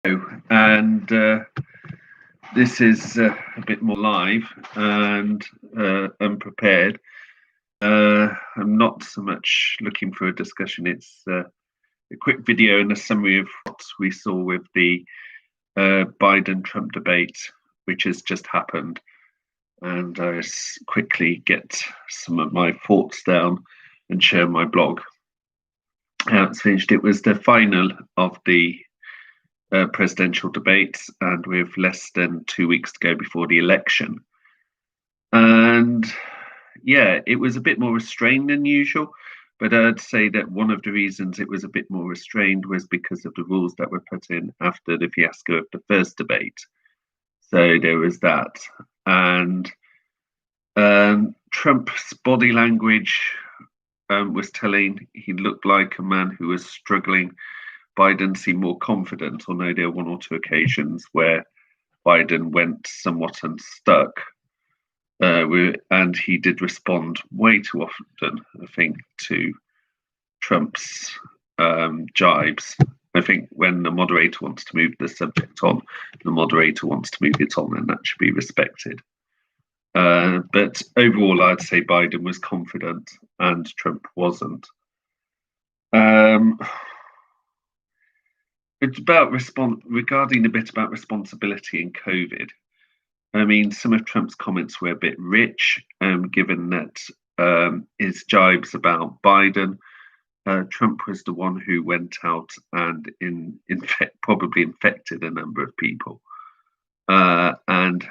And this is a bit more live and unprepared. I'm not so much looking for a discussion. It's a quick video and a summary of what we saw with the Biden-Trump debate, which has just happened. And I quickly get some of my thoughts down and share my blog. How it's finished. It was the final of the presidential debates, and with less than 2 weeks to go before the election. And yeah, it was a bit more restrained than usual, but I'd say that one of the reasons it was a bit more restrained was because of the rules that were put in after the fiasco of the first debate. So there was that. And Trump's body language was telling he looked like a man who was struggling. Biden seemed more confident, although there were one or two occasions where Biden went somewhat unstuck. And he did respond way too often, I think, to Trump's jibes. I think when the moderator wants to move the subject on, the moderator wants to move it on, and that should be respected. But overall, I'd say Biden was confident and Trump wasn't. It's about regarding a bit about responsibility in COVID. I mean, some of Trump's comments were a bit rich, given that his jibes about Biden. Trump was the one who went out and probably infected a number of people, and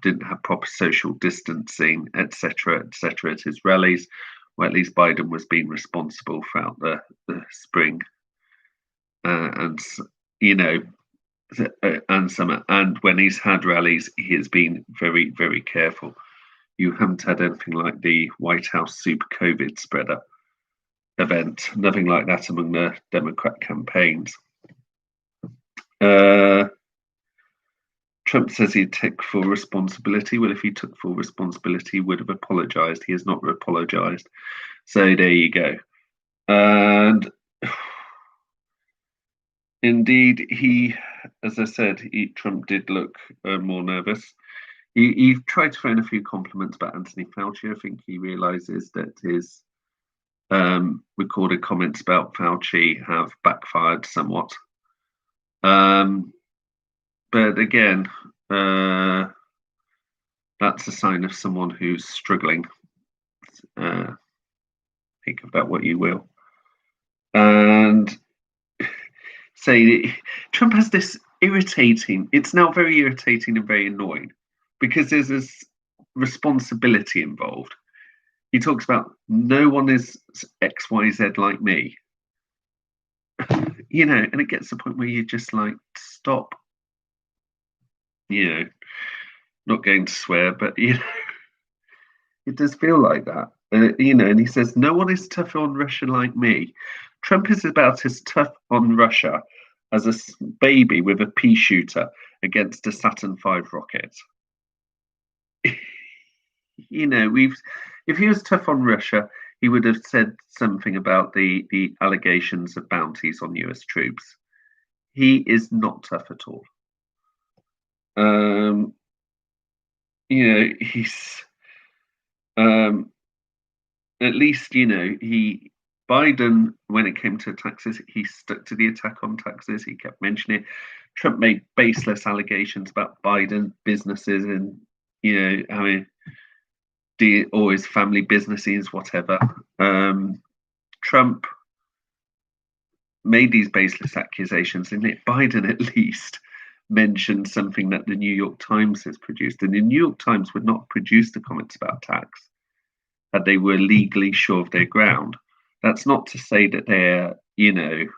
didn't have proper social distancing, etc., at his rallies. Well, at least Biden was being responsible throughout the spring, and summer. And when he's had rallies, he has been very, very careful. You haven't had anything like the White House super COVID spreader event, nothing like that among the Democrat campaigns. Trump says he'd take full responsibility. Well, if he took full responsibility, he would have apologized. He has not apologized. So there you go. And indeed, as I said, Trump did look more nervous. He tried to throw in a few compliments about Anthony Fauci. I think he realizes that his recorded comments about Fauci have backfired somewhat. But again, that's a sign of someone who's struggling. Think of that what you will. And say Trump has this irritating, it's now very irritating and very annoying because there's this responsibility involved. He talks about no one is XYZ like me. And it gets to the point where you're just like, stop. Not going to swear, but it does feel like that. And he says, no one is tough on Russia like me. Trump is about as tough on Russia as a baby with a pea shooter against a Saturn V rocket. If he was tough on Russia, he would have said something about the allegations of bounties on US troops. He is not tough at all. He's at least, Biden, when it came to taxes, he stuck to the attack on taxes. He kept mentioning it. Trump made baseless allegations about Biden businesses and, or his family businesses, whatever. Trump made these baseless accusations, and Biden at least mentioned something that the New York Times has produced. And the New York Times would not produce the comments about tax had they were legally sure of their ground. That's not to say that they're, you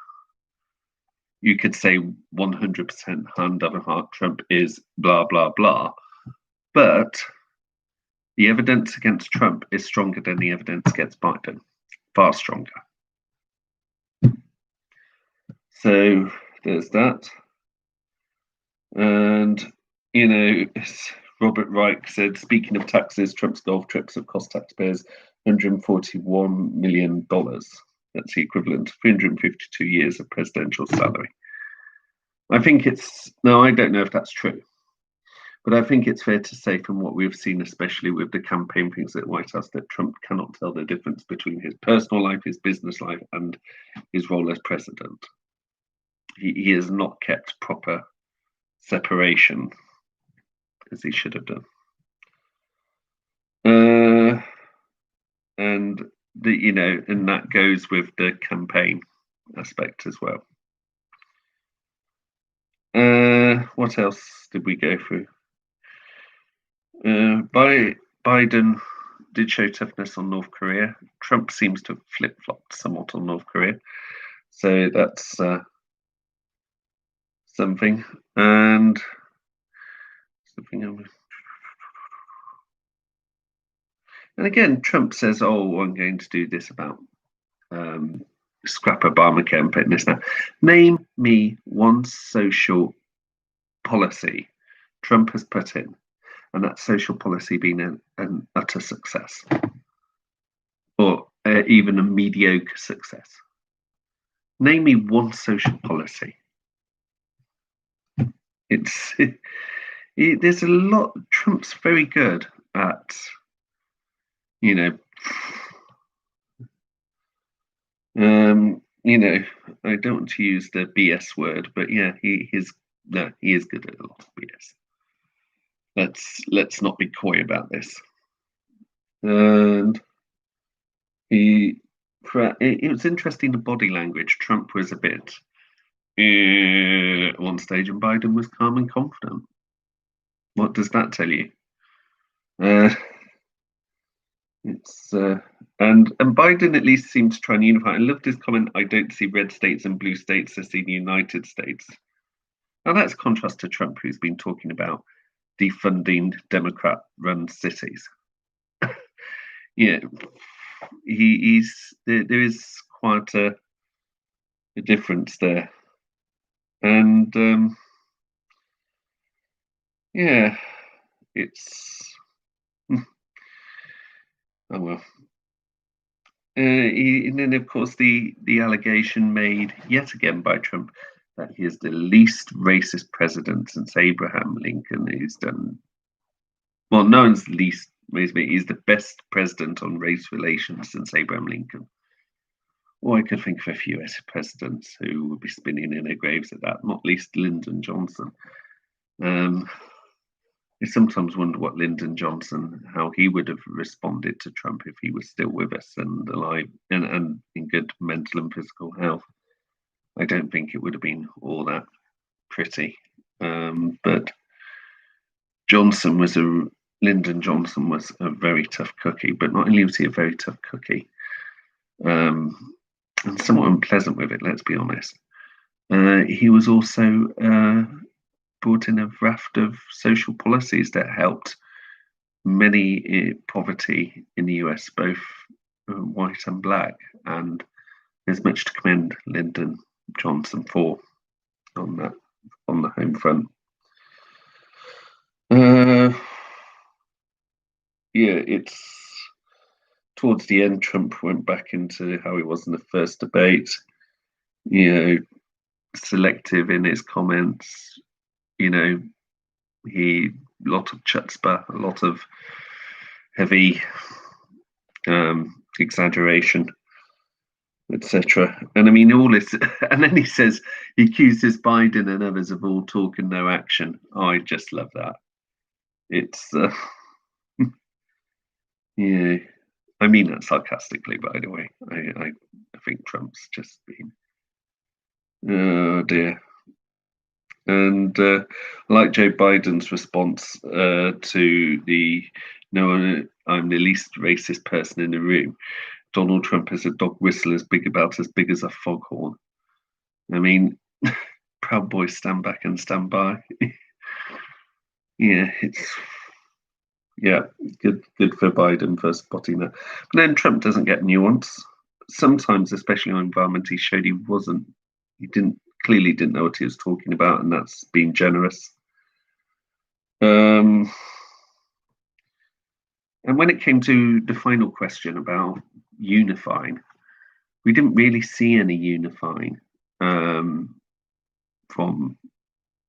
could say 100% hand on heart Trump is blah, blah, blah. But the evidence against Trump is stronger than the evidence against Biden, far stronger. So there's that. And, Robert Reich said, speaking of taxes, Trump's golf trips have cost taxpayers $141 million. That's the equivalent of 352 years of presidential salary. I think I don't know if that's true, but I think it's fair to say from what we've seen, especially with the campaign things at White House, that Trump cannot tell the difference between his personal life, his business life, and his role as president. He has not kept proper separation as he should have done. And and that goes with the campaign aspect as well. What else did we go through? Biden did show toughness on North Korea. Trump seems to have flip-flopped somewhat on North Korea, so that's something. And something else. And again, Trump says, "Oh, I'm going to do this about scrap Obamacare and putting this now." Name me one social policy Trump has put in, and that social policy been an utter success, or even a mediocre success. Name me one social policy. There's a lot. Trump's very good at, I don't want to use the BS word, but yeah, he is good at a lot of BS. Let's not be coy about this. And it was interesting, the body language. Trump was a bit at one stage, and Biden was calm and confident. What does that tell you? And Biden at least seemed to try and unify. I loved his comment, "I don't see red states and blue states, I see the United States." Now that's contrast to Trump, who's been talking about defunding Democrat-run cities. Yeah, there is quite a difference there, and it's oh well. And then, of course, the allegation made yet again by Trump that he is the least racist president since Abraham Lincoln. He's done well. No one's least racist. He's the best president on race relations since Abraham Lincoln. Or I could think of a few presidents who would be spinning in their graves at that. Not least Lyndon Johnson. I sometimes wonder what Lyndon Johnson, how he would have responded to Trump if he was still with us and alive and in good mental and physical health. I don't think it would have been all that pretty. But Lyndon Johnson was a very tough cookie, but not only was he a very tough cookie, and somewhat unpleasant with it, let's be honest, he was also brought in a raft of social policies that helped many poverty in the US, both white and black, and there's much to commend Lyndon Johnson for on the home front. It's towards the end, Trump went back into how he was in the first debate, selective in his comments, a lot of chutzpah, a lot of heavy exaggeration, etc. And I mean, all this, and then he accuses Biden and others of all talk and no action. I just love that. It's I mean that sarcastically, by the way. I think Trump's just been, oh dear. And I like Joe Biden's response to the "No, I'm the least racist person in the room." Donald Trump is a dog whistle as big as a foghorn. I mean, Proud Boys stand back and stand by. Good for Biden for spotting that. But then Trump doesn't get nuance. Sometimes, especially on environment, he showed he clearly didn't know what he was talking about, and that's being generous. And when it came to the final question about unifying, we didn't really see any unifying from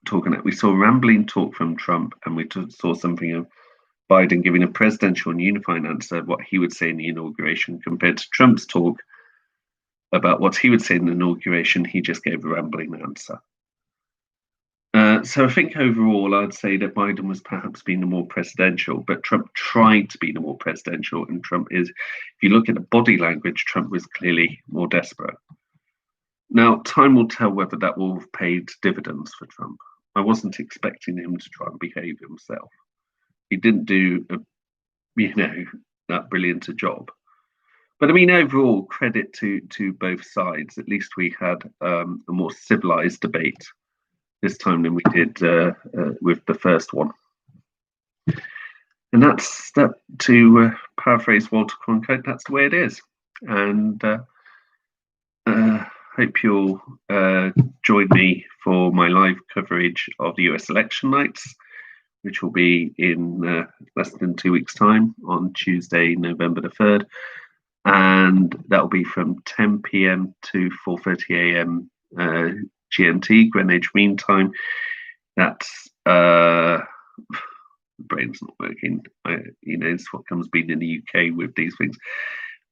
talking that we saw rambling talk from Trump, and we saw something of Biden giving a presidential and unifying answer, what he would say in the inauguration, compared to Trump's talk about what he would say in the inauguration. He just gave a rambling answer. So I think overall, I'd say that Biden was perhaps being the more presidential, but Trump tried to be the more presidential. And Trump is, if you look at the body language, Trump was clearly more desperate. Now, time will tell whether that will have paid dividends for Trump. I wasn't expecting him to try and behave himself. He didn't do, that brilliant a job. But I mean, overall, credit to both sides. At least we had a more civilized debate this time than we did with the first one. And that's that. To paraphrase Walter Cronkite, that's the way it is. And hope you'll join me for my live coverage of the US election nights, which will be in less than 2 weeks' time on Tuesday, November the 3rd. And that will be from 10 p.m. to 4:30 a.m. GMT, Greenwich Mean Time. That's the brain's not working. It's what comes being in the UK with these things.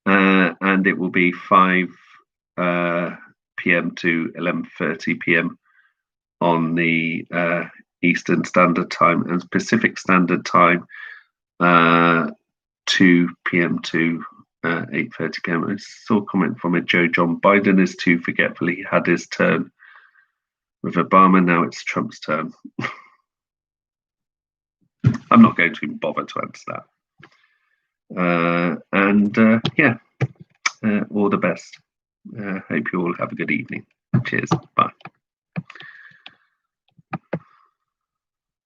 And it will be 5 p.m. to 11:30 p.m. on the Eastern Standard Time, and Pacific Standard Time 2 p.m. to 8:30 p.m. I saw a comment from it. Joe John Biden is too forgetful. He had his turn with Obama. Now it's Trump's turn. I'm not going to even bother to answer that. All the best. Hope you all have a good evening. Cheers. Bye.